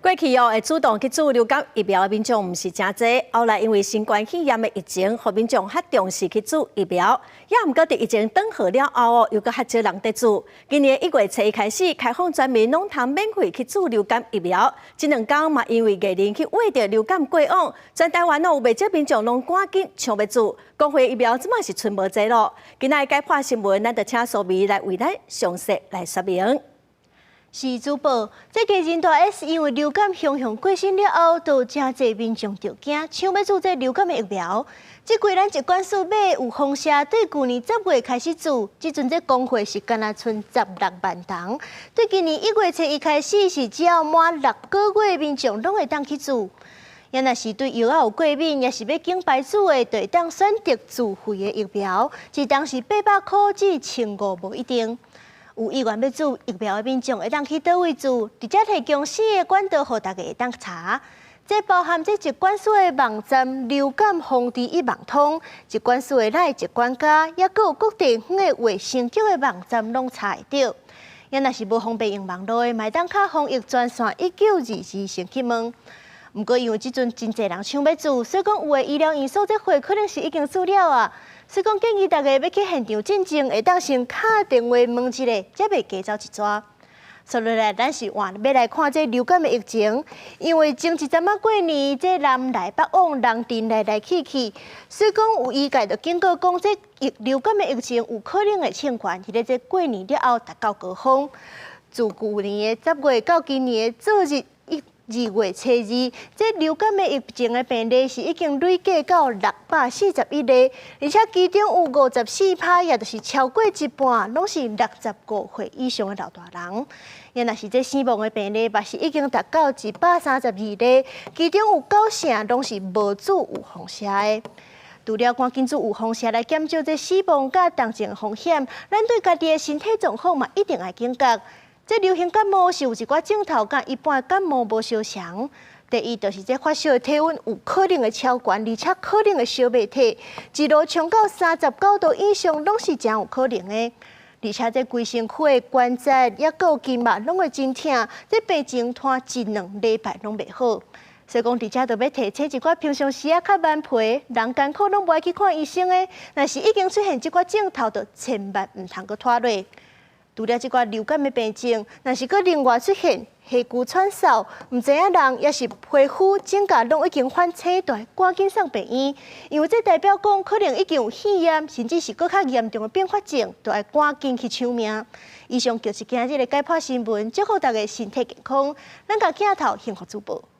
过去会主动去注流感疫苗的民众毋是真多，后来因为新冠肺炎的疫情，互民众较重视去注疫苗，也毋过伫疫情转好了后又搁较少人得注。今年1月初一开始开放全民拢通免费去注流感疫苗，这2天嘛因为艺人去挖着流感过往，全台湾有未少民众拢赶紧抢要注。公费疫苗即嘛是剩无济咯。今仔解破新闻，咱就请苏眉来为咱详细来说明。是主播，这个人大 S 因为流感汹汹过身了后，都真侪民众着惊，抢要注这流感的疫苗。这规咱疾管署买有风车，对去年10月开始注，即阵这公费是敢若剩16万筒。对今年1月初一开始是只要满6个月，民众拢会当去注。也若是对药有过敏，也是要经牌注的，就会当选择自费的疫苗，一当是800块至1500无一定。有意愿要注疫苗的民众会当去倒位注，直接提供4个管道，互大家会当查。这包含这疾管署的网站流感防治一网通、疾管署的赖疾管家，也搁有各地方的卫生局的网站拢查会到。也若是无方便用网络的，买当卡防疫专线1922先去问。毋过因为即阵真侪人抢要注，所以讲有的医疗院所这会可能是已经注了啊。所以讲建议大家要去现场进前，会当先敲电话问一下，才袂加走一抓。所以来，咱是要来看这流感的疫情，因为前一阵过年，这南来北往，人阵来去去，所以讲有医界就警告讲，这流感的疫情有可能会侵权，伫咧这过年了后达到高峰。自去年的10月到今年的昨日2月初2，这流感的疫情的病例是已经累计到641例，而且其中有54%，也就是超过一半，拢是65岁以上的老大人。也若是这死亡的病例，嘛是已经达到132例，其中有90%拢是无注有风险的。除了赶紧注有风险来减少这死亡甲重症风险，咱对家己的身体状况嘛一定要警觉。这流行感冒是有一寡症头，甲一般感冒无相像。第一，就是这发烧的体温有可能会超悬，而且可能会烧麦体，一路冲到39度以上，拢是真有可能的。而且这规身躯的关节也有筋膜拢会真痛，这病情拖1-2礼拜拢袂好。所以讲，伫遮就要提醒一寡平常时较慢皮、人艰苦拢无爱去看医生的，若是已经出现这寡症头，就千万唔通搁拖落。除了这寡流感的病症，若是搁另外出现哮喘、喘嗽，唔知影人也是皮肤、指甲拢已经泛青大，赶紧送病院，因为这代表讲可能已经有肺炎，甚至是搁较严重的并发症，就要赶紧去抢命。以上就是今日的解剖新闻，祝福大家身体健康，咱甲镜头幸福主播。